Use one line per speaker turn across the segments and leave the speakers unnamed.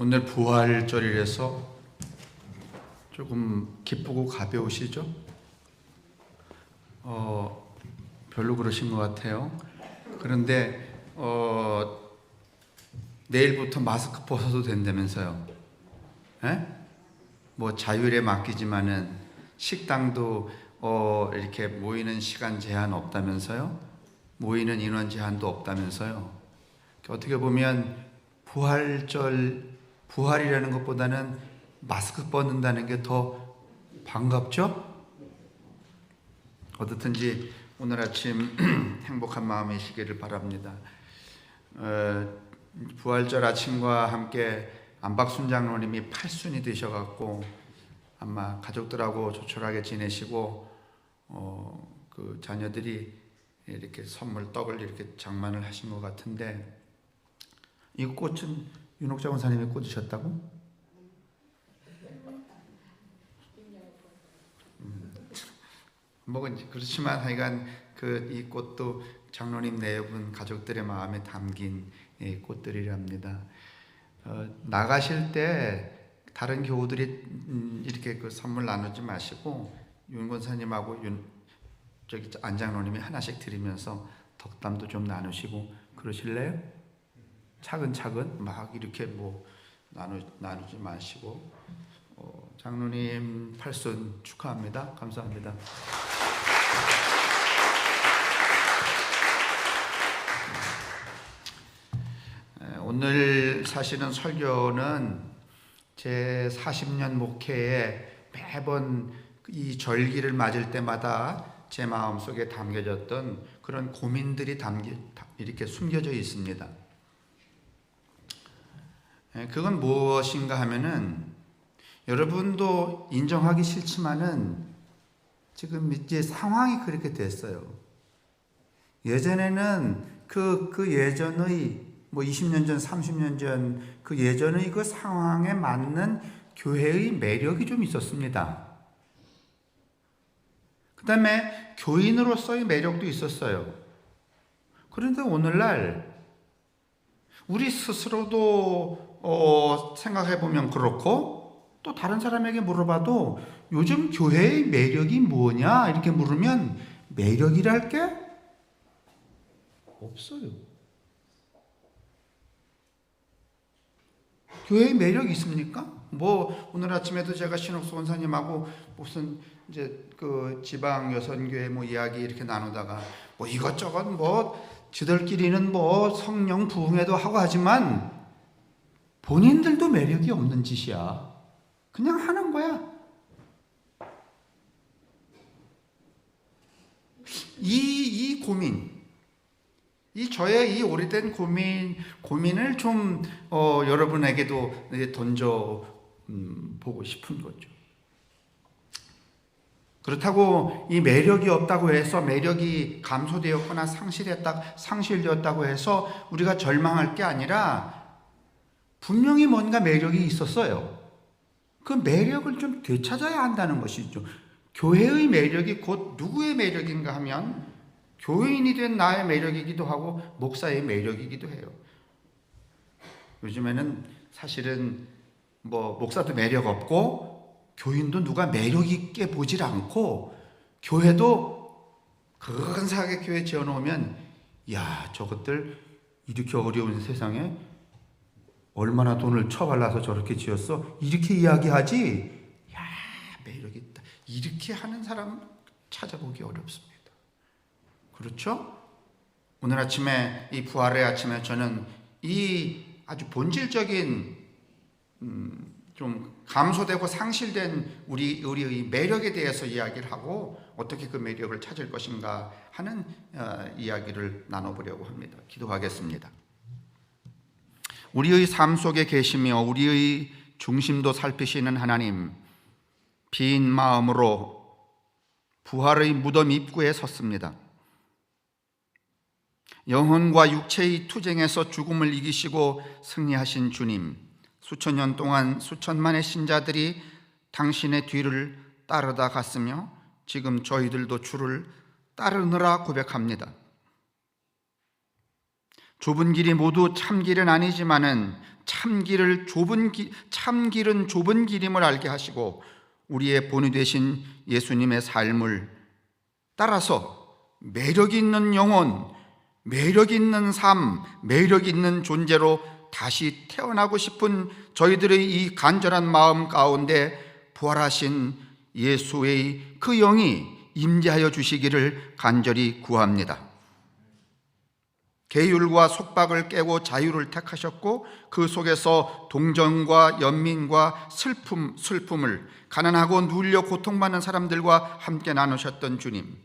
오늘 부활절이라서 조금 기쁘고 가벼우시죠? 별로 그러신 것 같아요. 그런데 내일부터 마스크 벗어도 된다면서요. 에? 뭐 자율에 맡기지만은 식당도 이렇게 모이는 시간 제한 없다면서요. 모이는 인원 제한도 없다면서요. 어떻게 보면 부활이라는 것보다는 마스크 벗는다는 게 더 반갑죠? 어떻든지 오늘 아침 행복한 마음이시기를 바랍니다. 부활절 아침과 함께 안박순 장로님이 8순이 되셔갖고 아마 가족들하고 조촐하게 지내시고 그 자녀들이 이렇게 선물 떡을 이렇게 장만을 하신 것 같은데, 이 꽃은 윤옥자 권사님이 꽂으셨다고? 뭐 그렇지만 하여간 이 꽃도 장로님 내분 가족들의 마음에 담긴 꽃들이랍니다. 나가실 때 다른 교우들이 이렇게 그 선물 나누지 마시고 윤 권사님하고 저기 안 장로님이 하나씩 드리면서 덕담도 좀 나누시고 그러실래요? 차근차근 막 이렇게 뭐 나누지 마시고. 장로님 8순 축하합니다. 감사합니다. 오늘 사실은 설교는 제 40년 목회에 매번 이 절기를 맞을 때마다 제 마음속에 담겨졌던 그런 고민들이 이렇게 숨겨져 있습니다. 그건 무엇인가 하면은, 여러분도 인정하기 싫지만은 지금 이제 상황이 그렇게 됐어요. 예전에는 그 예전의 뭐 20년 전, 30년 전 그 예전의 그 상황에 맞는 교회의 매력이 좀 있었습니다. 그 다음에 교인으로서의 매력도 있었어요. 그런데 오늘날 우리 스스로도 생각해보면 그렇고, 또 다른 사람에게 물어봐도 요즘 교회의 매력이 뭐냐 이렇게 물으면 매력이랄 게 없어요. 교회의 매력이 있습니까? 뭐 오늘 아침에도 제가 신옥수 권사님하고 무슨 이제 그 지방 여선교회 뭐 이야기 이렇게 나누다가 뭐 이것저것 뭐 지들끼리는 뭐 성령 부흥회도 하고 하지만 본인들도 매력이 없는 짓이야. 그냥 하는 거야. 이 고민, 저의 이 오래된 고민을 좀 여러분에게도 던져 보고 싶은 거죠. 그렇다고 이 매력이 없다고 해서, 매력이 감소되었거나 상실되었다고 해서 우리가 절망할 게 아니라 분명히 뭔가 매력이 있었어요. 그 매력을 좀 되찾아야 한다는 것이죠. 교회의 매력이 곧 누구의 매력인가 하면 교인이 된 나의 매력이기도 하고 목사의 매력이기도 해요. 요즘에는 사실은 뭐 목사도 매력 없고 교인도 누가 매력 있게 보질 않고, 교회도 근사하게 교회 지어놓으면 야, 저것들 이렇게 어려운 세상에 얼마나 돈을 쳐발라서 저렇게 지었어? 이렇게 이야기하지. 야, 매력 있다. 이렇게 하는 사람 찾아보기 어렵습니다. 그렇죠? 오늘 아침에 이 부활의 아침에 저는 이 아주 본질적인 좀 감소되고 상실된 우리의 매력에 대해서 이야기를 하고 어떻게 그 매력을 찾을 것인가 하는 이야기를 나눠보려고 합니다. 기도하겠습니다. 우리의 삶 속에 계시며 우리의 중심도 살피시는 하나님, 빈 마음으로 부활의 무덤 입구에 섰습니다. 영혼과 육체의 투쟁에서 죽음을 이기시고 승리하신 주님, 수천 년 동안 수천만의 신자들이 당신의 뒤를 따르다 갔으며 지금 저희들도 주를 따르느라 고백합니다. 좁은 길이 모두 참 길은 아니지만은 참길은 좁은 길임을 알게 하시고 우리의 본이 되신 예수님의 삶을 따라서 매력 있는 영혼, 매력 있는 삶, 매력 있는 존재로 다시 태어나고 싶은 저희들의 이 간절한 마음 가운데 부활하신 예수의 그 영이 임재하여 주시기를 간절히 구합니다. 계율과 속박을 깨고 자유를 택하셨고 그 속에서 동정과 연민과 슬픔을 가난하고 눌려 고통받는 사람들과 함께 나누셨던 주님,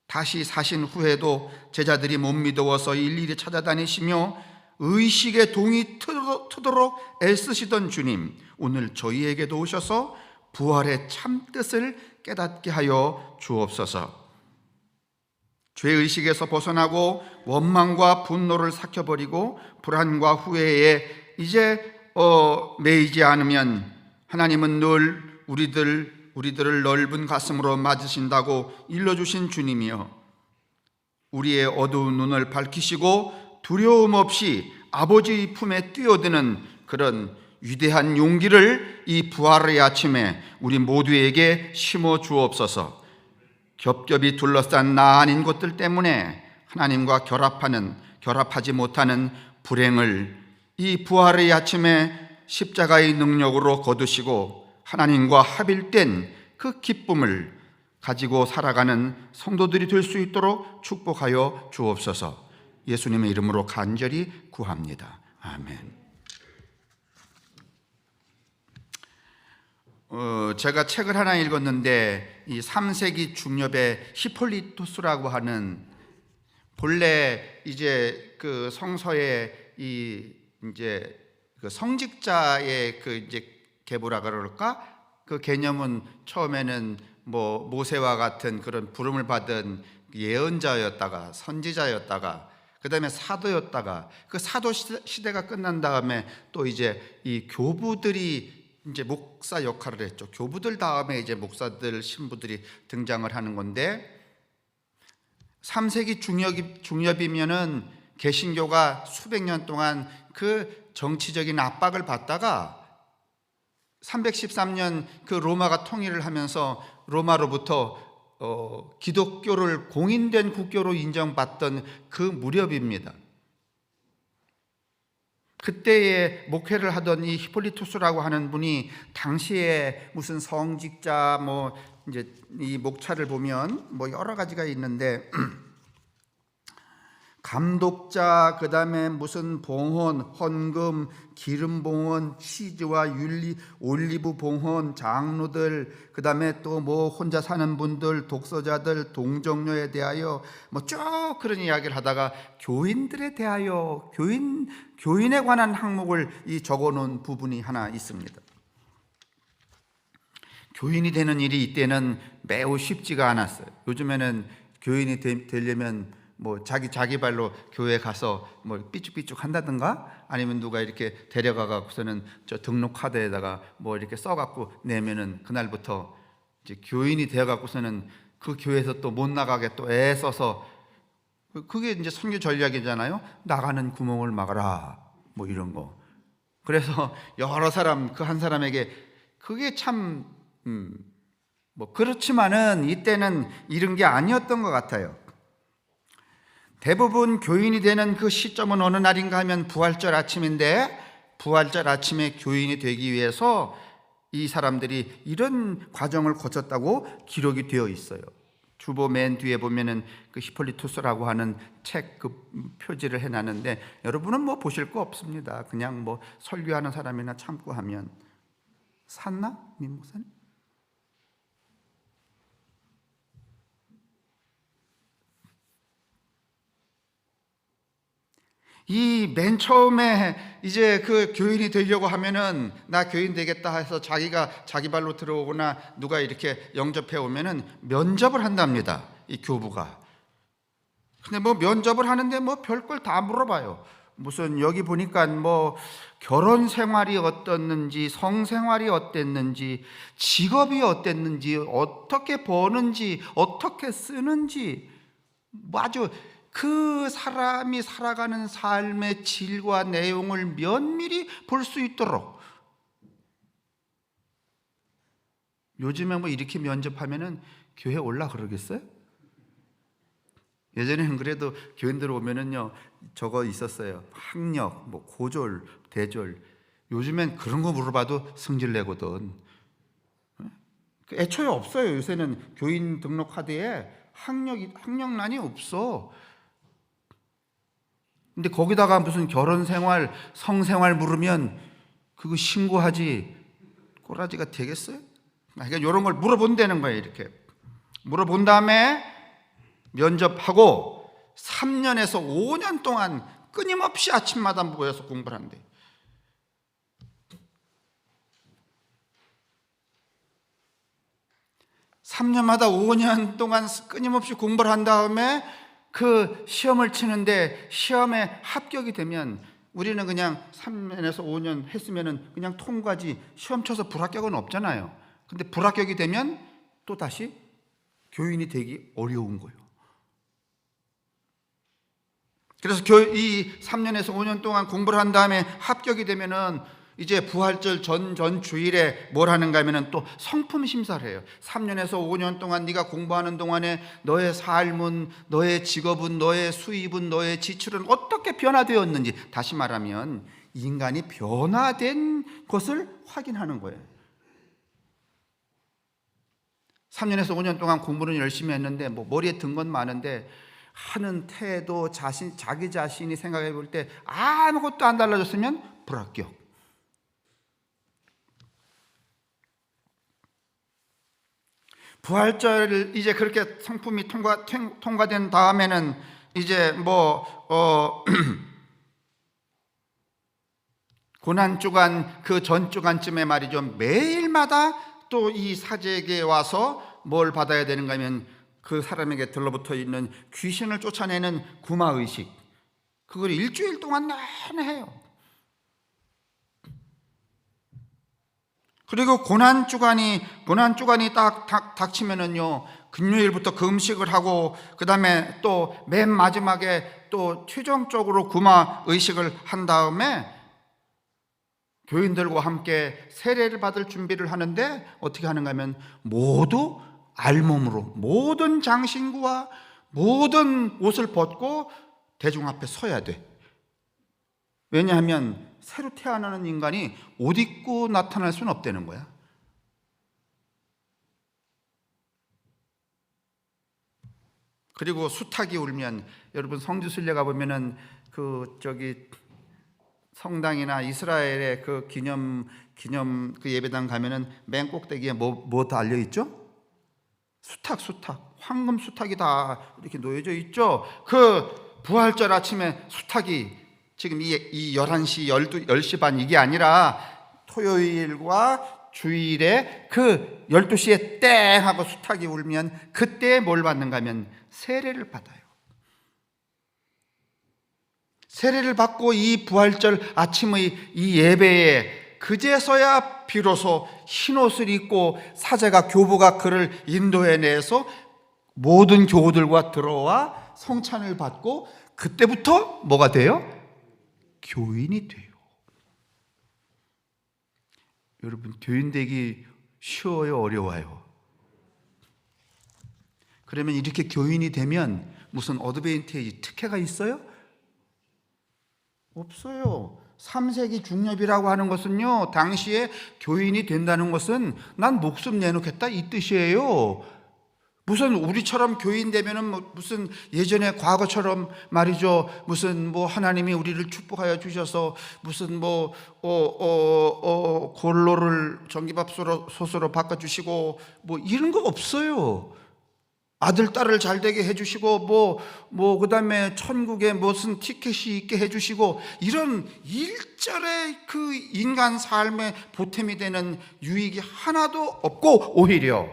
다시 사신 후에도 제자들이 못 믿어서 일일이 찾아다니시며 의식의 동이 트도록 애쓰시던 주님, 오늘 저희에게도 오셔서 부활의 참뜻을 깨닫게 하여 주옵소서. 죄의식에서 벗어나고 원망과 분노를 삭혀버리고 불안과 후회에 이제 매이지 않으면 하나님은 늘 우리들을 넓은 가슴으로 맞으신다고 일러주신 주님이여, 우리의 어두운 눈을 밝히시고 두려움 없이 아버지의 품에 뛰어드는 그런 위대한 용기를 이 부활의 아침에 우리 모두에게 심어 주옵소서. 겹겹이 둘러싼 나 아닌 것들 때문에 하나님과 결합하지 못하는 불행을 이 부활의 아침에 십자가의 능력으로 거두시고 하나님과 합일된 그 기쁨을 가지고 살아가는 성도들이 될 수 있도록 축복하여 주옵소서. 예수님의 이름으로 간절히 구합니다. 아멘. 제가 책을 하나 읽었는데 이 3세기 중엽의 히폴리토스라고 하는, 본래 이제 그 성서의 이제 그 성직자의 그 이제 계보라 그럴까? 그 개념은 처음에는 뭐 모세와 같은 그런 부름을 받은 예언자였다가 선지자였다가 그다음에 사도였다가, 그 사도 시대가 끝난 다음에 또 이제 이 교부들이 이제 목사 역할을 했죠. 교부들 다음에 이제 목사들, 신부들이 등장을 하는 건데, 3세기 중엽이면은 개신교가 수백 년 동안 그 정치적인 압박을 받다가 313년 그 로마가 통일을 하면서 로마로부터 기독교를 공인된 국교로 인정받던 그 무렵입니다. 그때에 목회를 하던 이 히폴리토스라고 하는 분이 당시에 무슨 성직자 뭐 이제 이 목차를 보면 뭐 여러 가지가 있는데 감독자, 그 다음에 무슨 봉헌, 헌금, 기름 봉헌, 치즈와 올리브 봉헌, 장로들, 그 다음에 또 뭐 혼자 사는 분들, 독서자들, 동정녀에 대하여 뭐 쭉 그런 이야기를 하다가 교인들에 대하여 교인에 관한 항목을 적어놓은 부분이 하나 있습니다. 교인이 되는 일이 이때는 매우 쉽지가 않았어요. 요즘에는 교인이 되려면 뭐 자기 발로 교회 가서 뭐 삐죽삐죽 한다든가, 아니면 누가 이렇게 데려가 갖고서는 저 등록 카드에다가 뭐 이렇게 써 갖고 내면은 그날부터 이제 교인이 되어 갖고서는 그 교회에서 또 못 나가게 또 애써서, 그게 이제 선교 전략이잖아요. 나가는 구멍을 막아라 뭐 이런 거. 그래서 여러 사람, 그 한 사람에게 그게 참 뭐 그렇지만은 이때는 이런 게 아니었던 것 같아요. 대부분 교인이 되는 그 시점은 어느 날인가 하면 부활절 아침인데, 부활절 아침에 교인이 되기 위해서 이 사람들이 이런 과정을 거쳤다고 기록이 되어 있어요. 주보 맨 뒤에 보면은 그 히폴리토스라고 하는 책 그 표지를 해놨는데, 여러분은 뭐 보실 거 없습니다. 그냥 뭐 설교하는 사람이나 참고하면. 샀나? 민 목사님? 이 맨 처음에 이제 그 교인이 되려고 하면은 나 교인 되겠다 해서 자기가 자기 발로 들어오거나 누가 이렇게 영접해 오면은 면접을 한답니다. 이 교부가. 근데 뭐 면접을 하는데 뭐 별걸 다 물어봐요. 무슨 여기 보니까 뭐 결혼 생활이 어떻는지, 성생활이 어땠는지, 직업이 어땠는지, 어떻게 버는지, 어떻게 쓰는지, 뭐 아주 그 사람이 살아가는 삶의 질과 내용을 면밀히 볼 수 있도록. 요즘에 뭐 이렇게 면접하면은 교회 올라 그러겠어요? 예전에는 그래도 교인들 오면은요, 저거 있었어요. 학력, 뭐 고졸, 대졸. 요즘엔 그런 거 물어봐도 성질 내거든. 애초에 없어요. 요새는 교인 등록 카드에 학력란이 없어. 근데 거기다가 무슨 결혼 생활, 성생활 물으면 그거 신고하지 꼬라지가 되겠어요? 그러니까 이런 걸 물어본다는 거예요. 이렇게 물어본 다음에 면접하고 3년에서 5년 동안 끊임없이 아침마다 모여서 공부를 한대. 3년마다 5년 동안 끊임없이 공부를 한 다음에 그 시험을 치는데 시험에 합격이 되면 우리는 그냥 3년에서 5년 했으면 그냥 통과지, 시험 쳐서 불합격은 없잖아요. 근데 불합격이 되면 또 다시 교인이 되기 어려운 거예요. 그래서 이 3년에서 5년 동안 공부를 한 다음에 합격이 되면은 이제 부활절 전 주일에 뭘 하는가 하면은 또 성품 심사를 해요. 3년에서 5년 동안 네가 공부하는 동안에 너의 삶은, 너의 직업은, 너의 수입은, 너의 지출은 어떻게 변화되었는지, 다시 말하면 인간이 변화된 것을 확인하는 거예요. 3년에서 5년 동안 공부는 열심히 했는데 뭐 머리에 든 건 많은데 하는 태도, 자기 자신이 생각해 볼 때 아무것도 안 달라졌으면 불합격. 부활절 이제 그렇게 성품이 통과된 다음에는 이제 고난주간 그 전주간쯤에 말이죠, 매일마다 또 이 사제에게 와서 뭘 받아야 되는가 하면 그 사람에게 들러붙어 있는 귀신을 쫓아내는 구마의식, 그걸 일주일 동안 내내 해요. 그리고 고난주간이 딱 닥치면은요, 금요일부터 금식을 하고 그 다음에 또 맨 마지막에 또 최종적으로 구마의식을 한 다음에 교인들과 함께 세례를 받을 준비를 하는데 어떻게 하는가 하면 모두 알몸으로 모든 장신구와 모든 옷을 벗고 대중 앞에 서야 돼. 왜냐하면 새로 태어나는 인간이 옷 입고 나타날 수는 없다는 거야. 그리고 수탉이 울면, 여러분 성지순례 가보면은 성당이나 이스라엘의 그 기념 그 예배당 가면은 맨 꼭대기에 뭐 달려 있죠? 수탉, 황금 수탉이 다 이렇게 놓여져 있죠. 그 부활절 아침에 수탉이 지금 이 11시, 10시 반 이게 아니라 토요일과 주일에 그 12시에 땡 하고 수탉이 울면 그때 뭘 받는가 하면 세례를 받아요. 세례를 받고 이 부활절 아침의 이 예배에 그제서야 비로소 흰옷을 입고 사제가, 교부가 그를 인도해내서 모든 교우들과 들어와 성찬을 받고 그때부터 뭐가 돼요? 교인이 돼요. 여러분, 교인 되기 쉬워요, 어려워요? 그러면 이렇게 교인이 되면 무슨 어드밴티지, 특혜가 있어요? 없어요. 3세기 중엽이라고 하는 것은요, 당시에 교인이 된다는 것은 난 목숨 내놓겠다 이 뜻이에요. 무슨 우리처럼 교인 되면은 무슨 예전에 과거처럼 말이죠, 무슨 하나님이 우리를 축복하여 주셔서 무슨 골로를 전기밥솥으로 바꿔주시고 이런 거 없어요. 아들, 딸을 잘 되게 해주시고 그 다음에 천국에 무슨 티켓이 있게 해주시고, 이런 일절의 그 인간 삶의 보탬이 되는 유익이 하나도 없고, 오히려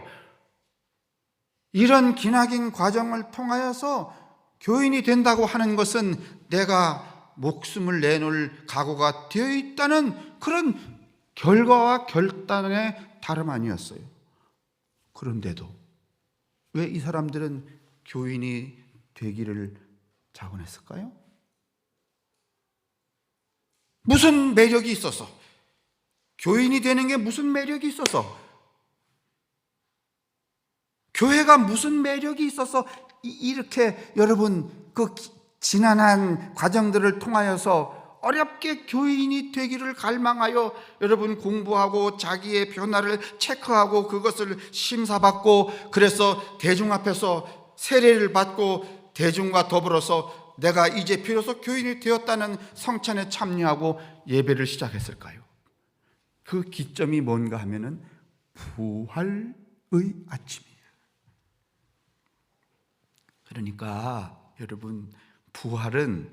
이런 기나긴 과정을 통하여서 교인이 된다고 하는 것은 내가 목숨을 내놓을 각오가 되어 있다는 그런 결과와 결단의 다름 아니었어요. 그런데도 왜 이 사람들은 교인이 되기를 자원했을까요? 무슨 매력이 있어서, 교인이 되는 게 무슨 매력이 있어서, 교회가 무슨 매력이 있어서 이렇게 여러분 그 지난한 과정들을 통하여서 어렵게 교인이 되기를 갈망하여 여러분 공부하고 자기의 변화를 체크하고 그것을 심사받고, 그래서 대중 앞에서 세례를 받고 대중과 더불어서 내가 이제 비로소 교인이 되었다는 성찬에 참여하고 예배를 시작했을까요? 그 기점이 뭔가 하면은 부활의 아침이에요. 그러니까 여러분, 부활은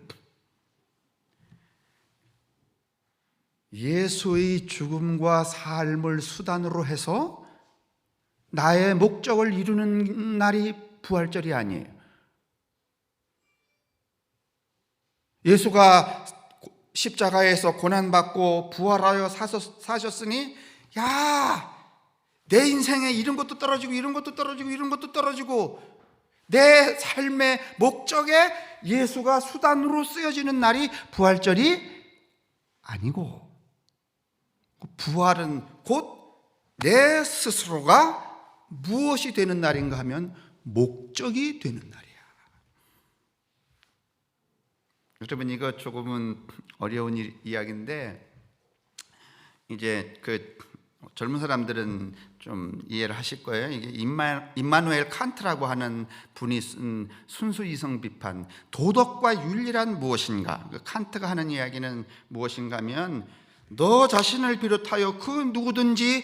예수의 죽음과 삶을 수단으로 해서 나의 목적을 이루는 날이 부활절이 아니에요. 예수가 십자가에서 고난받고 부활하여 사셨으니, 야, 내 인생에 이런 것도 떨어지고 이런 것도 떨어지고 이런 것도 떨어지고 내 삶의 목적에 예수가 수단으로 쓰여지는 날이 부활절이 아니고, 부활은 곧 내 스스로가 무엇이 되는 날인가 하면 목적이 되는 날이야. 여러분, 이거 조금은 어려운 이야기인데 이제 그 젊은 사람들은 좀 이해를 하실 거예요. 이게 임마누엘 칸트라고 하는 분이 쓴 순수 이성 비판, 도덕과 윤리란 무엇인가. 칸트가 하는 이야기는 무엇인가 하면, 너 자신을 비롯하여 그 누구든지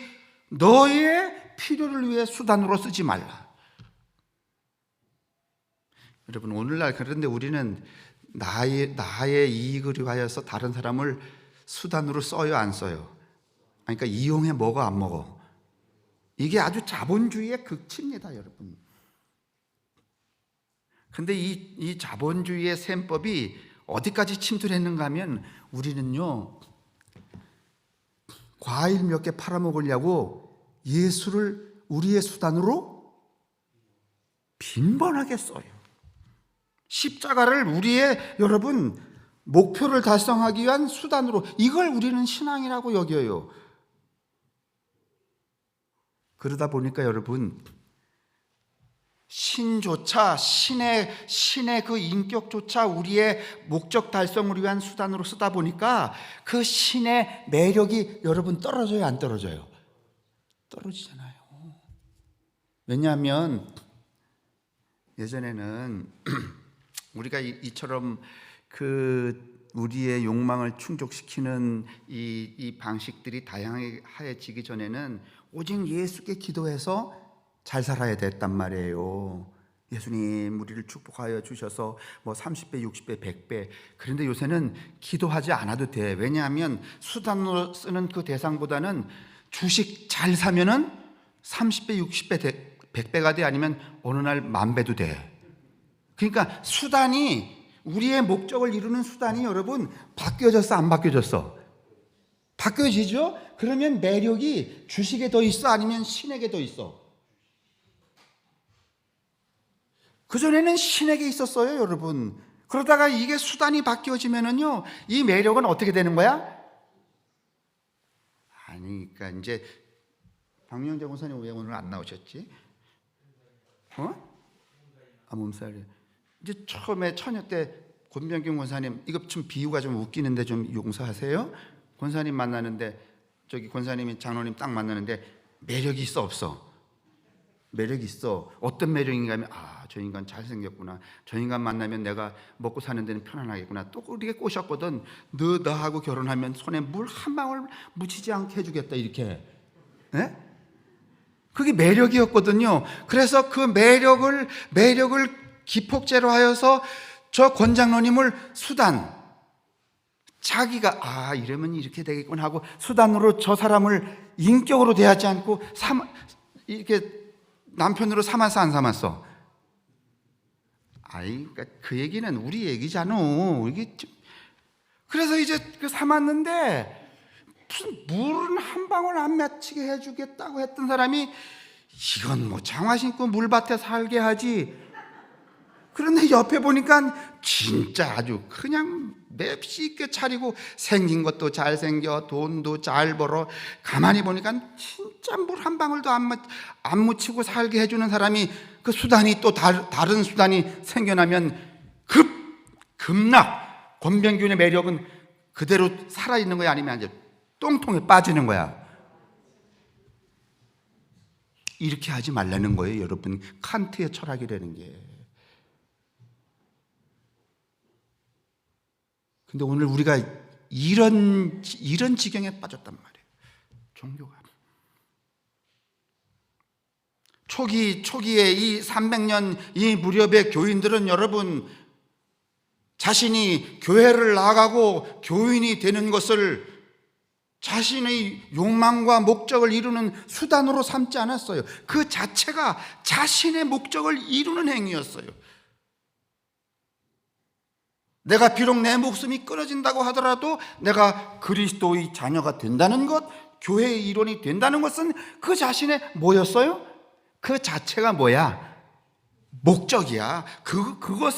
너의 필요를 위해 수단으로 쓰지 말라. 여러분, 오늘날 그런데 우리는 나의 이익을 위하여서 다른 사람을 수단으로 써요, 안 써요? 그러니까 이용해 먹어, 안 먹어? 이게 아주 자본주의의 극치입니다, 여러분. 근데 이 자본주의의 셈법이 어디까지 침투했는가 하면, 우리는요, 과일 몇 개 팔아먹으려고 예수를 우리의 수단으로 빈번하게 써요. 십자가를 우리의 여러분 목표를 달성하기 위한 수단으로, 이걸 우리는 신앙이라고 여겨요. 그러다 보니까 여러분, 신조차 신의 그 인격조차 우리의 목적 달성을 위한 수단으로 쓰다 보니까 그 신의 매력이 여러분 떨어져요, 안 떨어져요? 떨어지잖아요. 왜냐하면 예전에는 우리가 이처럼 그 우리의 욕망을 충족시키는 이 방식들이 다양해지기 전에는 오직 예수께 기도해서 잘 살아야 됐단 말이에요. 예수님 우리를 축복하여 주셔서 뭐 30배, 60배, 100배. 그런데 요새는 기도하지 않아도 돼. 왜냐하면 수단으로 쓰는 그 대상보다는 주식 잘 사면은 30배, 60배, 100배가 돼. 아니면 어느 날 10,000배도 돼. 그러니까 수단이, 우리의 목적을 이루는 수단이 여러분 바뀌어졌어, 안 바뀌어졌어? 바뀌어지죠? 그러면 매력이 주식에 더 있어, 아니면 신에게 더 있어? 그전에는 신에게 있었어요, 여러분. 그러다가 이게 수단이 바뀌어지면은요, 이 매력은 어떻게 되는 거야? 아니, 그러니까 이제 박명재 권사님 왜 오늘 안 나오셨지? 몸살이. 이제 처음에 처녀 때 권병경 권사님, 이거 좀 비유가 좀 웃기는데 좀 용서하세요. 권사님 만나는데, 저기 권사님이 장로님 딱 만나는데 매력이 있어, 없어? 매력이 있어. 어떤 매력인가 하면, 저 인간 잘생겼구나. 저 인간 만나면 내가 먹고 사는 데는 편안하겠구나. 또 우리게 꼬셨거든. 너하고 결혼하면 손에 물 한 방울 묻히지 않게 해주겠다, 이렇게. 네? 그게 매력이었거든요. 그래서 그 매력을 기폭제로 하여서 저 권장로님을 수단, 자기가 이러면 이렇게 되겠구나 하고 수단으로 저 사람을 인격으로 대하지 않고 이렇게 남편으로 삼았어, 안 삼았어? 그러니까 그 얘기는 우리 얘기잖아. 이게 그래서 이제 삼았는데 무슨 물은 한 방울 안 맺히게 해주겠다고 했던 사람이, 이건 뭐 장화 신고 물밭에 살게 하지, 그런데 옆에 보니까 진짜 아주 그냥 맵시 있게 차리고 생긴 것도 잘생겨 돈도 잘 벌어 가만히 보니까 진짜 물 한 방울도 안 묻히고 살게 해주는 사람이 그 수단이 또 다른 수단이 생겨나면 급락 권병균의 매력은 그대로 살아있는 거야 아니면 이제 똥통에 빠지는 거야. 이렇게 하지 말라는 거예요 여러분. 칸트의 철학이라는 게. 근데 오늘 우리가 이런 지경에 빠졌단 말이에요. 종교가 초기에 이 300년 이 무렵의 교인들은 여러분 자신이 교회를 나가고 교인이 되는 것을 자신의 욕망과 목적을 이루는 수단으로 삼지 않았어요. 그 자체가 자신의 목적을 이루는 행위였어요. 내가 비록 내 목숨이 끊어진다고 하더라도 내가 그리스도의 자녀가 된다는 것, 교회의 일원이 된다는 것은 그 자신의 뭐였어요? 그 자체가 뭐야? 목적이야. 그걸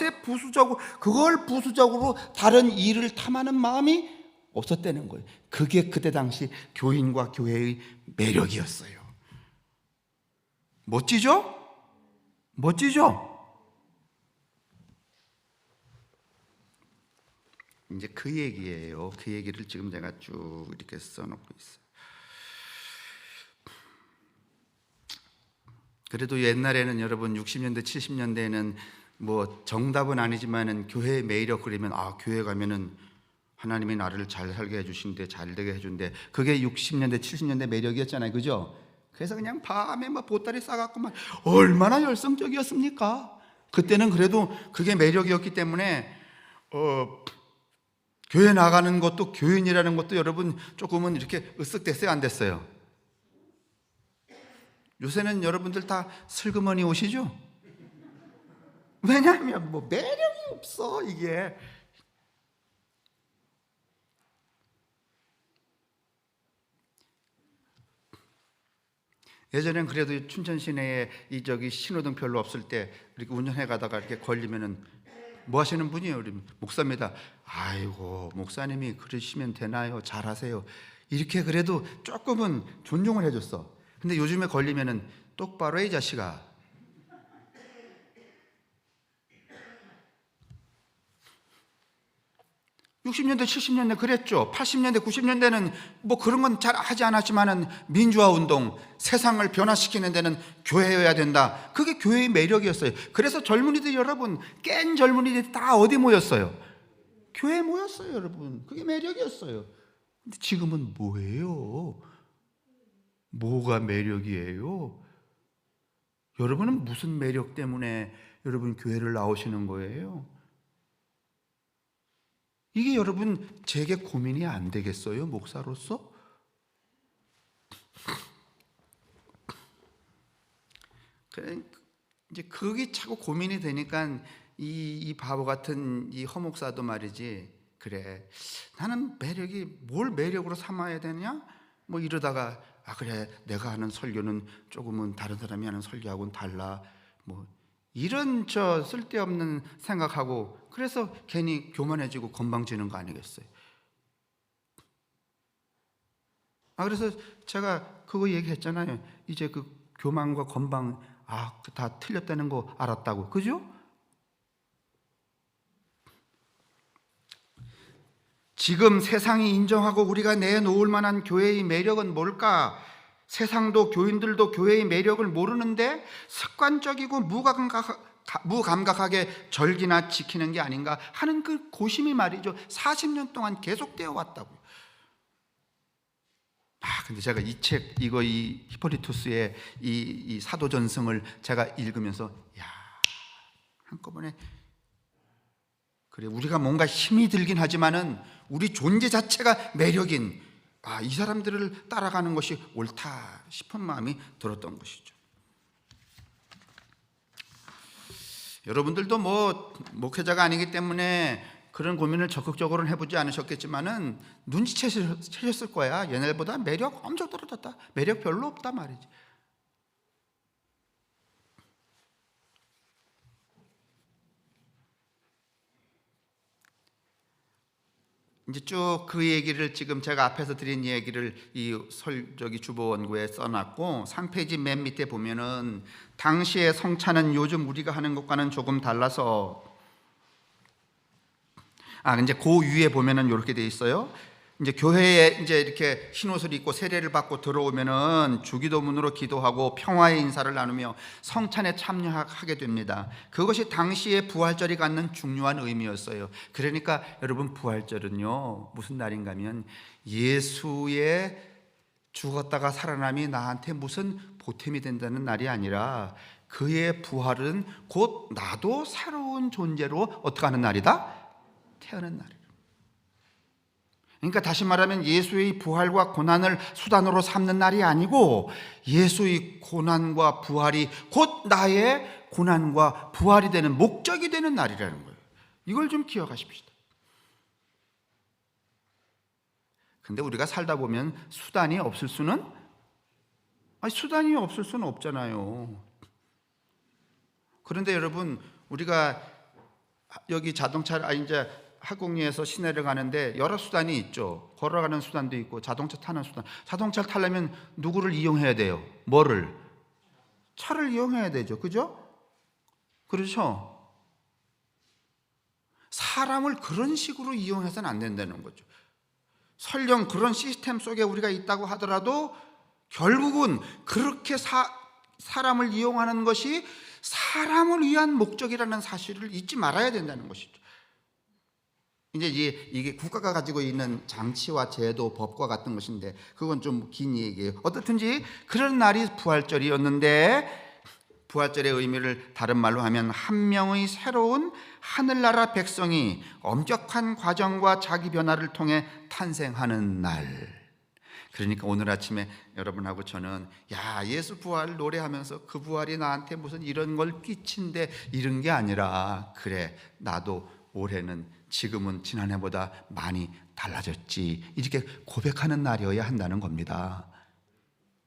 부수적으로 다른 일을 탐하는 마음이 없었다는 거예요. 그게 그때 당시 교인과 교회의 매력이었어요. 멋지죠? 멋지죠? 이제 그 얘기예요. 그 얘기를 지금 제가 쭉 이렇게 써놓고 있어요. 그래도 옛날에는 여러분 60년대 70년대에는 뭐 정답은 아니지만은 교회의 매력 그러면 교회 가면은 하나님이 나를 잘 살게 해주신대, 잘 되게 해준대. 그게 60년대 70년대 매력이었잖아요, 그죠? 그래서 그냥 밤에 막 보따리 싸갖고 막 얼마나 열성적이었습니까? 그때는 그래도 그게 매력이었기 때문에 교회 나가는 것도 교인이라는 것도 여러분 조금은 이렇게 으쓱됐어요, 안 됐어요? 요새는 여러분들 다 슬그머니 오시죠? 왜냐하면 뭐 매력이 없어 이게. 예전엔 그래도 춘천 시내에 신호등 별로 없을 때 이렇게 운전해 가다가 이렇게 걸리면은 뭐 하시는 분이에요? 우리 목사입니다. 아이고 목사님이 그러시면 되나요? 잘하세요. 이렇게 그래도 조금은 존중을 해줬어. 근데 요즘에 걸리면은 똑바로 해 이 자식아. (60년대) (70년대) 그랬죠. (80년대) (90년대는) 뭐 그런 건 잘 하지 않았지만은 민주화 운동, 세상을 변화시키는 데는 교회여야 된다. 그게 교회의 매력이었어요. 그래서 젊은이들 여러분, 깬 젊은이들이 다 어디 모였어요? 교회에 모였어요 여러분. 그게 매력이었어요. 근데 지금은 뭐예요? 뭐가 매력이에요? 여러분은 무슨 매력 때문에 여러분 교회를 나오시는 거예요? 이게 여러분 제게 고민이 안 되겠어요? 목사로서? 그래, 이제 그게 자꾸 고민이 되니까 이 바보 같은 이 허목사도 말이지. 그래, 나는 뭘 매력으로 삼아야 되냐? 뭐 이러다가 그래, 내가 하는 설교는 조금은 다른 사람이 하는 설교하고는 달라. 뭐 이런 쓸데없는 생각하고 그래서 괜히 교만해지고 건방지는 거 아니겠어요? 그래서 제가 그거 얘기했잖아요. 이제 그 교만과 건방 다 틀렸다는 거 알았다고. 그죠? 지금 세상이 인정하고 우리가 내놓을 만한 교회의 매력은 뭘까? 세상도 교인들도 교회의 매력을 모르는데 습관적이고 무감각하게 절기나 지키는 게 아닌가 하는 그 고심이 말이죠. 40년 동안 계속되어 왔다고요. 근데 제가 이 책, 이 히포리투스의 이 사도전승을 제가 읽으면서 한꺼번에 그래, 우리가 뭔가 힘이 들긴 하지만은 우리 존재 자체가 매력인 이 사람들을 따라가는 것이 옳다 싶은 마음이 들었던 것이죠. 여러분들도 뭐 목회자가 아니기 때문에 그런 고민을 적극적으로는 해보지 않으셨겠지만은 눈치채셨을 거야. 옛날보다 매력 엄청 떨어졌다. 매력 별로 없다 말이지. 이제 쭉 그 얘기를 지금 제가 앞에서 드린 얘기를 이 주보원고에 써놨고 3페이지 맨 밑에 보면은 당시의 성찬은 요즘 우리가 하는 것과는 조금 달라서 이제 그 위에 보면은 이렇게 돼 있어요. 이제 교회에 이제 이렇게 흰 옷을 입고 세례를 받고 들어오면은 주기도문으로 기도하고 평화의 인사를 나누며 성찬에 참여하게 됩니다. 그것이 당시의 부활절이 갖는 중요한 의미였어요. 그러니까 여러분, 부활절은요 무슨 날인가 하면 예수의 죽었다가 살아남이 나한테 무슨 보탬이 된다는 날이 아니라 그의 부활은 곧 나도 새로운 존재로 어떻게 하는 날이다? 태어난 날이에요. 그러니까 다시 말하면 예수의 부활과 고난을 수단으로 삼는 날이 아니고 예수의 고난과 부활이 곧 나의 고난과 부활이 되는 목적이 되는 날이라는 거예요. 이걸 좀 기억하십시다. 근데 우리가 살다 보면 수단이 없을 수는 없잖아요. 그런데 여러분, 우리가 여기 이제 학공리에서 시내를 가는데 여러 수단이 있죠. 걸어가는 수단도 있고 자동차 타는 수단. 자동차를 타려면 누구를 이용해야 돼요? 뭐를? 차를 이용해야 되죠. 그죠? 그렇죠? 사람을 그런 식으로 이용해서는 안 된다는 거죠. 설령 그런 시스템 속에 우리가 있다고 하더라도 결국은 그렇게 사람을 이용하는 것이 사람을 위한 목적이라는 사실을 잊지 말아야 된다는 것이죠. 이제 이게 국가가 가지고 있는 장치와 제도, 법과 같은 것인데 그건 좀 긴 얘기예요. 어떻든지 그런 날이 부활절이었는데 부활절의 의미를 다른 말로 하면 한 명의 새로운 하늘나라 백성이 엄격한 과정과 자기 변화를 통해 탄생하는 날. 그러니까 오늘 아침에 여러분하고 저는 예수 부활 노래하면서 그 부활이 나한테 무슨 이런 걸 끼친데 이런 게 아니라 그래, 나도 올해는 지금은 지난해보다 많이 달라졌지, 이렇게 고백하는 날이어야 한다는 겁니다.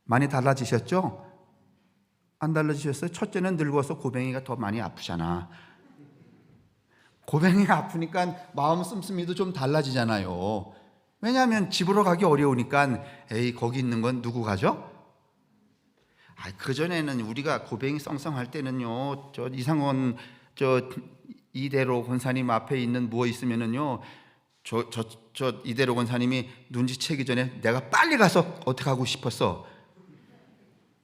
많이 달라지셨죠? 안 달라지셨어요? 첫째는 늙어서 고뱅이가 더 많이 아프잖아. 고뱅이가 아프니까 마음 씀씀이도 좀 달라지잖아요. 왜냐하면 집으로 가기 어려우니까 거기 있는 건 누구 가죠? 그전에는 우리가 고뱅이 썽썽할 때는요, 저 이상원 이대로 권사님 앞에 있는 뭐 있으면은요, 저 이대로 권사님이 눈치채기 전에 내가 빨리 가서 어떻게 하고 싶었어?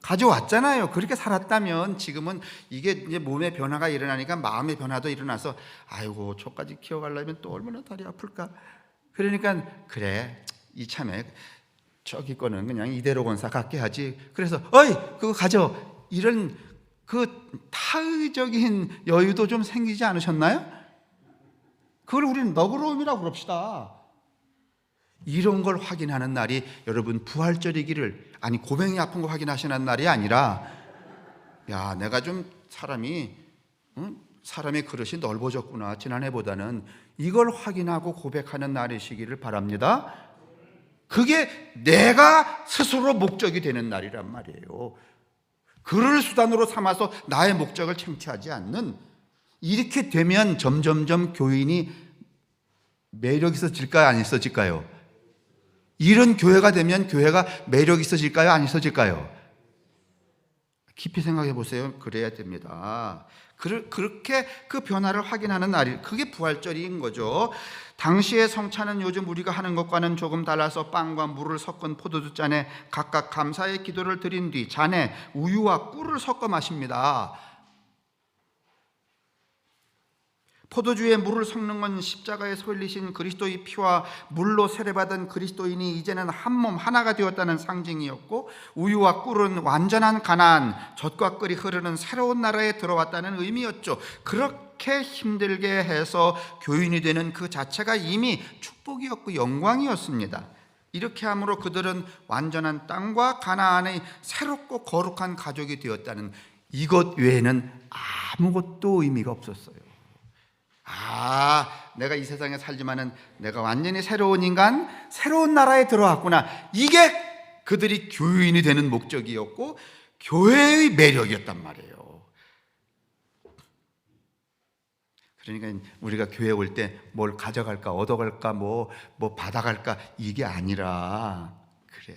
가져왔잖아요. 그렇게 살았다면 지금은 이게 이제 몸의 변화가 일어나니까 마음의 변화도 일어나서 아이고, 저까지 키워가려면 또 얼마나 다리 아플까? 그러니까 그래, 이참에 저기 거는 그냥 이대로 권사 갖게 하지. 그래서 어이, 그거 가져. 이런 그 타의적인 여유도 좀 생기지 않으셨나요? 그걸 우리는 너그러움이라고 그럽시다. 이런 걸 확인하는 날이 여러분 부활절이기를, 고뱅이 아픈 거 확인하시는 날이 아니라 내가 좀 사람의 그릇이 넓어졌구나, 지난해보다는, 이걸 확인하고 고백하는 날이시기를 바랍니다. 그게 내가 스스로 목적이 되는 날이란 말이에요. 그를 수단으로 삼아서 나의 목적을 창취하지 않는, 이렇게 되면 점점점 교인이 매력 있어질까요, 안 있어질까요? 이런 교회가 되면 교회가 매력 있어질까요, 안 있어질까요? 깊이 생각해 보세요. 그래야 됩니다. 그렇게 그 변화를 확인하는 날이, 그게 부활절인 거죠. 당시의 성찬은 요즘 우리가 하는 것과는 조금 달라서 빵과 물을 섞은 포도주 잔에 각각 감사의 기도를 드린 뒤 잔에 우유와 꿀을 섞어 마십니다. 포도주에 물을 섞는 건 십자가에서 흘리신 그리스도의 피와 물로 세례받은 그리스도인이 이제는 한 몸 하나가 되었다는 상징이었고, 우유와 꿀은 완전한 가나안, 젖과 꿀이 흐르는 새로운 나라에 들어왔다는 의미였죠. 그렇게 힘들게 해서 교인이 되는 그 자체가 이미 축복이었고 영광이었습니다. 이렇게 함으로 그들은 완전한 땅과 가나안의 새롭고 거룩한 가족이 되었다는, 이것 외에는 아무것도 의미가 없었어요. 내가 이 세상에 살지만은 내가 완전히 새로운 인간, 새로운 나라에 들어왔구나. 이게 그들이 교인이 되는 목적이었고 교회의 매력이었단 말이에요. 그러니까 우리가 교회 올 때 뭘 가져갈까, 얻어갈까, 뭐 받아갈까 이게 아니라, 그래,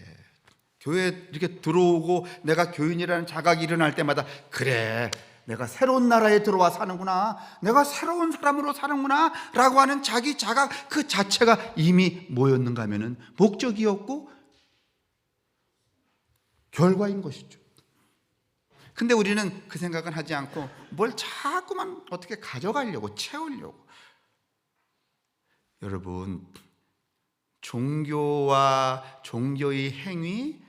교회 이렇게 들어오고 내가 교인이라는 자각이 일어날 때마다, 그래, 내가 새로운 나라에 들어와 사는구나, 내가 새로운 사람으로 사는구나 라고 하는 자기 자각 그 자체가 이미 뭐였는가 하면은 목적이었고 결과인 것이죠. 근데 우리는 그 생각은 하지 않고 뭘 자꾸만 어떻게 가져가려고, 채우려고. 여러분, 종교와 종교의 행위,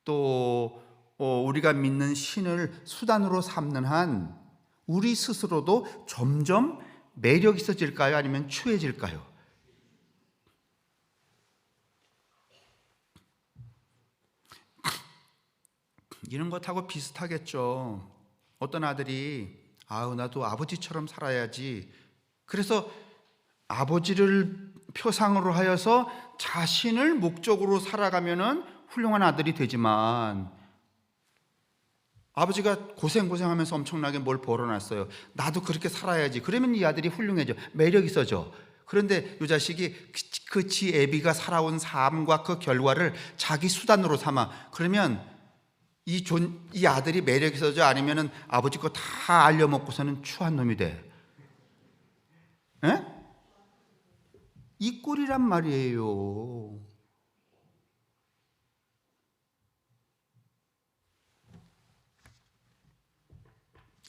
또 우리가 믿는 신을 수단으로 삼는 한 우리 스스로도 점점 매력 있어질까요? 아니면 추해질까요? 이런 것하고 비슷하겠죠. 어떤 아들이 나도 아버지처럼 살아야지, 그래서 아버지를 표상으로 하여서 자신을 목적으로 살아가면은 훌륭한 아들이 되지만, 아버지가 고생하면서 엄청나게 뭘 벌어놨어요. 나도 그렇게 살아야지. 그러면 이 아들이 훌륭해져, 매력 있어져. 그런데 이 자식이 지 애비가 살아온 삶과 그 결과를 자기 수단으로 삼아. 그러면 이 아들이 매력 있어져? 아니면은 아버지 거 다 알려먹고서는 추한 놈이 돼? 에? 이 꼴이란 말이에요.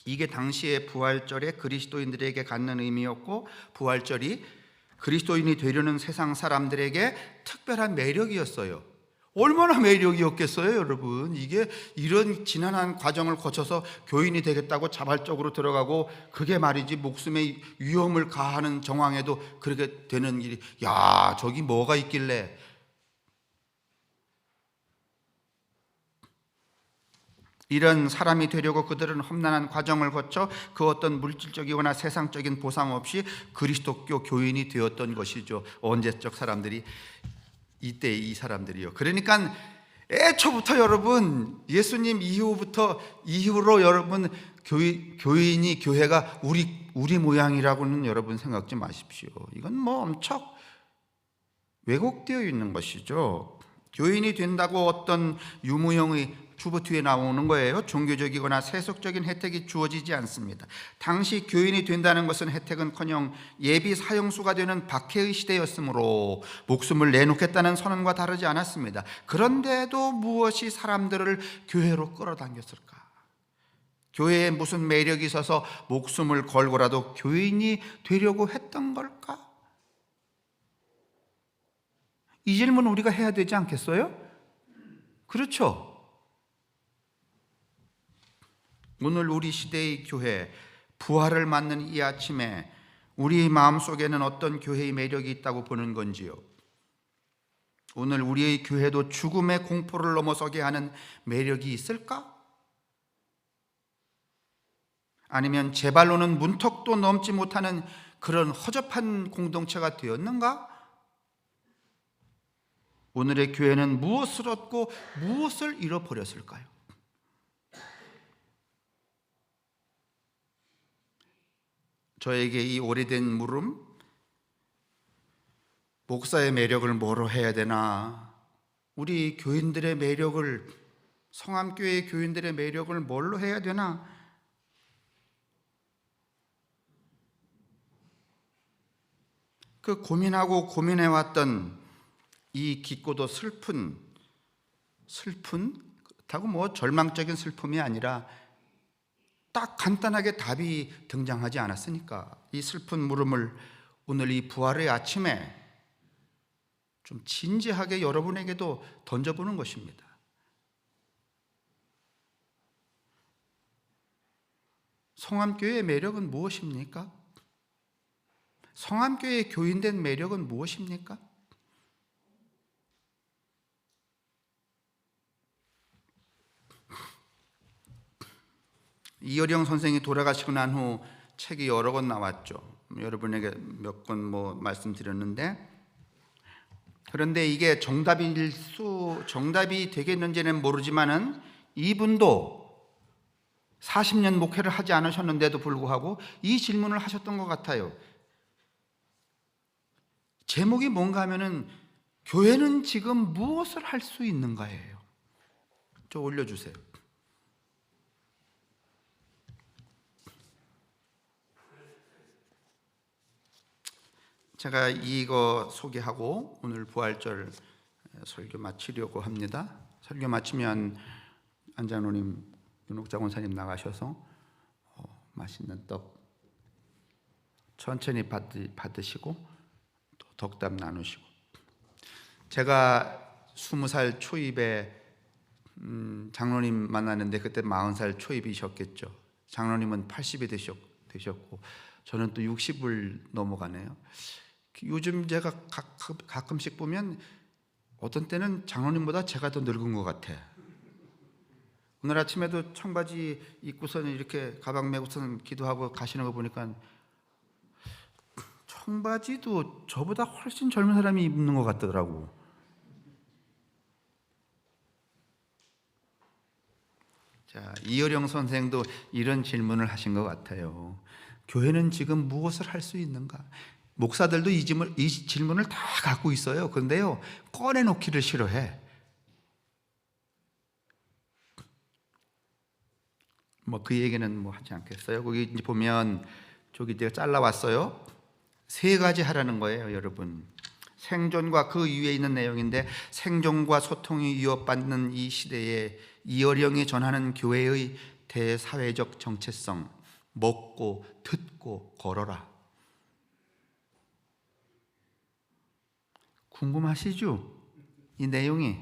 이게 당시의 부활절에 그리스도인들에게 갖는 의미였고, 부활절이 그리스도인이 되려는 세상 사람들에게 특별한 매력이었어요. 얼마나 매력이었겠어요, 여러분. 이게 이런 지난한 과정을 거쳐서 교인이 되겠다고 자발적으로 들어가고, 그게 말이지 목숨의 위험을 가하는 정황에도 그렇게 되는 일이, 야, 저기 뭐가 있길래. 이런 사람이 되려고 그들은 험난한 과정을 거쳐 그 어떤 물질적이거나 세상적인 보상 없이 그리스도교 교인이 되었던 것이죠. 언제적 사람들이, 이때 이 사람들이요. 그러니까 애초부터 여러분, 예수님 이후로 여러분 교인이, 교회가 우리 모양이라고는 여러분 생각지 마십시오. 이건 뭐 엄청 왜곡되어 있는 것이죠. 교인이 된다고 어떤 유무형의 주보 뒤에 나오는 거예요. 종교적이거나 세속적인 혜택이 주어지지 않습니다. 당시 교인이 된다는 것은 혜택은커녕 예비 사형수가 되는 박해의 시대였으므로 목숨을 내놓겠다는 선언과 다르지 않았습니다. 그런데도 무엇이 사람들을 교회로 끌어당겼을까? 교회에 무슨 매력이 있어서 목숨을 걸고라도 교인이 되려고 했던 걸까? 이 질문 우리가 해야 되지 않겠어요? 그렇죠? 오늘 우리 시대의 교회, 부활을 맞는 이 아침에 우리 마음속에는 어떤 교회의 매력이 있다고 보는 건지요? 오늘 우리의 교회도 죽음의 공포를 넘어서게 하는 매력이 있을까? 아니면 제 발로는 문턱도 넘지 못하는 그런 허접한 공동체가 되었는가? 오늘의 교회는 무엇을 얻고 무엇을 잃어버렸을까요? 저에게 이 오래된 물음, 목사의 매력을 뭐로 해야 되나? 우리 교인들의 매력을, 성암교회 교인들의 매력을 뭘로 해야 되나? 그 고민하고 고민해왔던 이 깊고도 슬픈, 그렇다고 뭐 절망적인 슬픔이 아니라 딱 간단하게 답이 등장하지 않았으니까 이 슬픈 물음을 오늘 이 부활의 아침에 좀 진지하게 여러분에게도 던져보는 것입니다. 성암교회의 매력은 무엇입니까? 성암교회의 교인된 매력은 무엇입니까? 이어령 선생이 돌아가시고 난 후 책이 여러 권 나왔죠. 여러분에게 몇 권 말씀드렸는데, 그런데 이게 정답이 되겠는지는 모르지만은 이분도 40년 목회를 하지 않으셨는데도 불구하고 이 질문을 하셨던 것 같아요. 제목이 뭔가 하면은 교회는 지금 무엇을 할 수 있는가예요. 저 올려주세요. 제가 이거 소개하고 오늘 부활절 설교 마치려고 합니다. 설교 마치면 안장로님, 윤옥자 권사님 나가셔서 맛있는 떡 천천히 받으시고 또 덕담 나누시고, 제가 20살 초입에 장로님 만났는데 그때 40살 초입이셨겠죠. 장로님은 80이 되셨고 저는 또 60을 넘어가네요. 요즘 제가 가끔씩 보면 어떤 때는 장로님보다 제가 더 늙은 것 같아. 오늘 아침에도 청바지 입고서는 이렇게 가방 메고서는 기도하고 가시는 거 보니까 청바지도 저보다 훨씬 젊은 사람이 입는 것 같더라고. 자, 이어령 선생도 이런 질문을 하신 것 같아요. 교회는 지금 무엇을 할 수 있는가? 목사들도 이 질문을 다 갖고 있어요. 그런데요, 꺼내놓기를 싫어해. 그 얘기는 하지 않겠어요. 거기 이제 보면 저기 제가 잘라왔어요. 3가지 하라는 거예요, 여러분. 생존과 그 위에 있는 내용인데, 생존과 소통이 위협받는 이 시대에 이어령이 전하는 교회의 대사회적 정체성, 먹고 듣고 걸어라. 궁금하시죠? 이 내용이.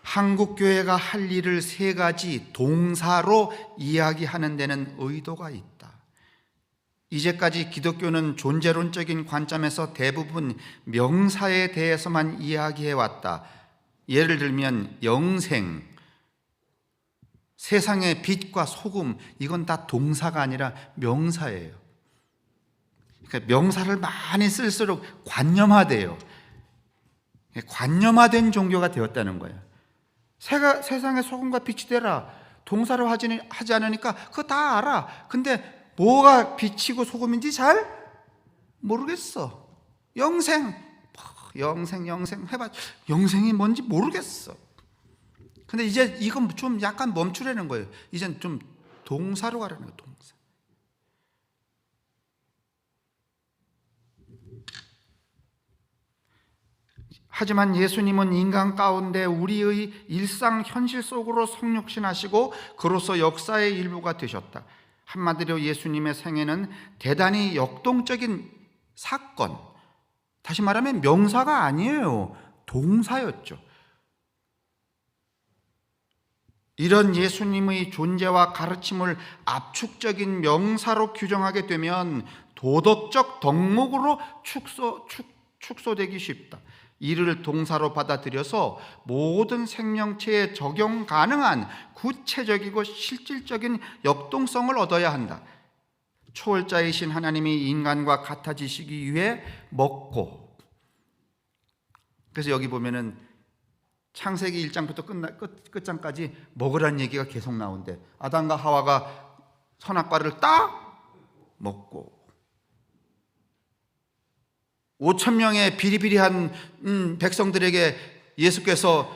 한국 교회가 할 일을 3가지 동사로 이야기하는 데는 의도가 있다. 이제까지 기독교는 존재론적인 관점에서 대부분 명사에 대해서만 이야기해 왔다. 예를 들면 영생, 세상의 빛과 소금, 이건 다 동사가 아니라 명사예요. 그러니까 명사를 많이 쓸수록 관념화돼요. 관념화된 종교가 되었다는 거예요. 세상의 소금과 빛이 되라. 동사로 하지 않으니까 그거 다 알아. 근데 뭐가 빛이고 소금인지 잘 모르겠어. 영생 해봐. 영생이 뭔지 모르겠어. 근데 이제 이건 좀 약간 멈추라는 거예요. 이젠 좀 동사로 가라는 거예요. 동사. 하지만 예수님은 인간 가운데 우리의 일상 현실 속으로 성육신하시고 그로서 역사의 일부가 되셨다. 한마디로 예수님의 생애는 대단히 역동적인 사건, 다시 말하면 명사가 아니에요. 동사였죠. 이런 예수님의 존재와 가르침을 압축적인 명사로 규정하게 되면 도덕적 덕목으로 축소되기 쉽다. 이를 동사로 받아들여서 모든 생명체에 적용 가능한 구체적이고 실질적인 역동성을 얻어야 한다. 초월자이신 하나님이 인간과 같아지시기 위해 먹고, 그래서 여기 보면은 창세기 1장부터 끝장까지 먹으라는 얘기가 계속 나오는데, 아담과 하와가 선악과를 딱 먹고 5,000명의 비리비리한 백성들에게 예수께서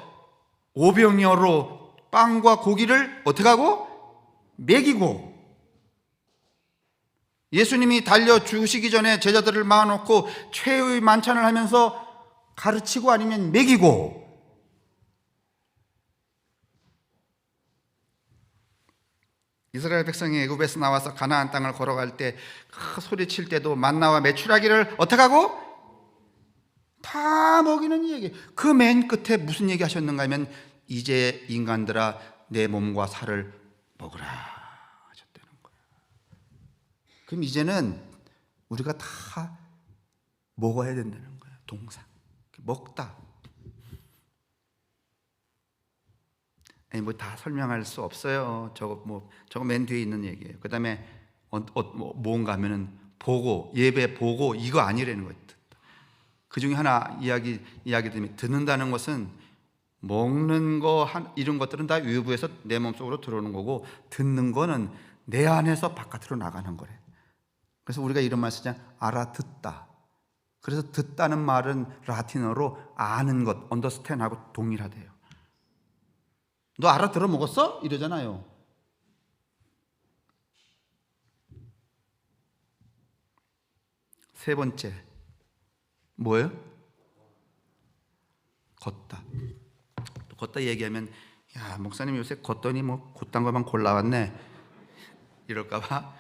오병이어로 빵과 고기를 어떻게 하고? 먹이고, 예수님이 달려주시기 전에 제자들을 모아놓고 최후의 만찬을 하면서 가르치고 아니면 먹이고, 이스라엘 백성이 애굽에서 나와서 가나안 땅을 걸어갈 때 소리칠 때도 만나와 메추라기를 어떻게 하고? 다 먹이는 얘기. 그 맨 끝에 무슨 얘기 하셨는가 하면 이제 인간들아 내 몸과 살을 먹으라 하셨다는 거예요. 그럼 이제는 우리가 다 먹어야 된다는 거예요. 동사. 먹다. 아니 다 설명할 수 없어요. 저거 맨 뒤에 있는 얘기예요. 그다음에 뭔가 하면은 보고, 예배 보고, 이거 아니라는 거예요. 그 중에 하나 이야기 들으면, 듣는다는 것은 먹는 거 이런 것들은 다 외부에서 내 몸속으로 들어오는 거고, 듣는 거는 내 안에서 바깥으로 나가는 거래. 그래서 우리가 이런 말 쓰잖아. 알아듣다. 그래서 듣다는 말은 라틴어로 아는 것, understand하고 동일하대요. 너 알아들어 먹었어? 이러잖아요. 세 번째 뭐예요? 걷다. 걷다 얘기하면 야, 목사님 요새 걷더니 뭐 곧단 것만 골라왔네 이럴까봐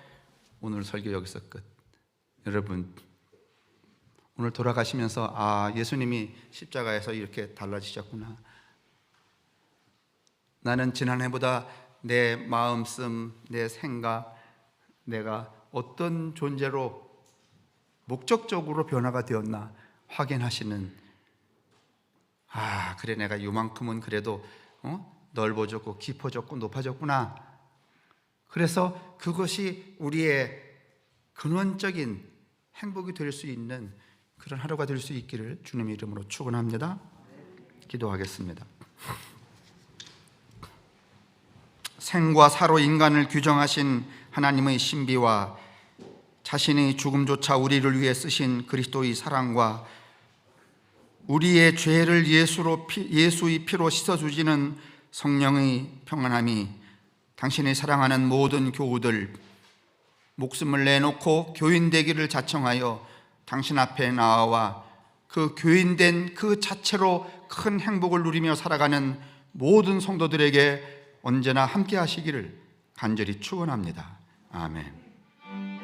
오늘 설교 여기서 끝. 여러분, 오늘 돌아가시면서 아, 예수님이 십자가에서 이렇게 달라지셨구나. 나는 지난해보다 내 마음씀, 내 생각, 내가 어떤 존재로 목적적으로 변화가 되었나 확인하시는, 아, 그래, 내가 요만큼은 그래도 넓어졌고 깊어졌고 높아졌구나. 그래서 그것이 우리의 근원적인 행복이 될 수 있는 그런 하루가 될 수 있기를 주님의 이름으로 축원합니다. 기도하겠습니다. 생과 사로 인간을 규정하신 하나님의 신비와 자신의 죽음조차 우리를 위해 쓰신 그리스도의 사랑과 우리의 죄를 예수의 피로 씻어주시는 성령의 평안함이 당신이 사랑하는 모든 교우들, 목숨을 내놓고 교인 되기를 자청하여 당신 앞에 나와 그 교인된 그 자체로 큰 행복을 누리며 살아가는 모든 성도들에게 언제나 함께 하시기를 간절히 축원합니다. 아멘.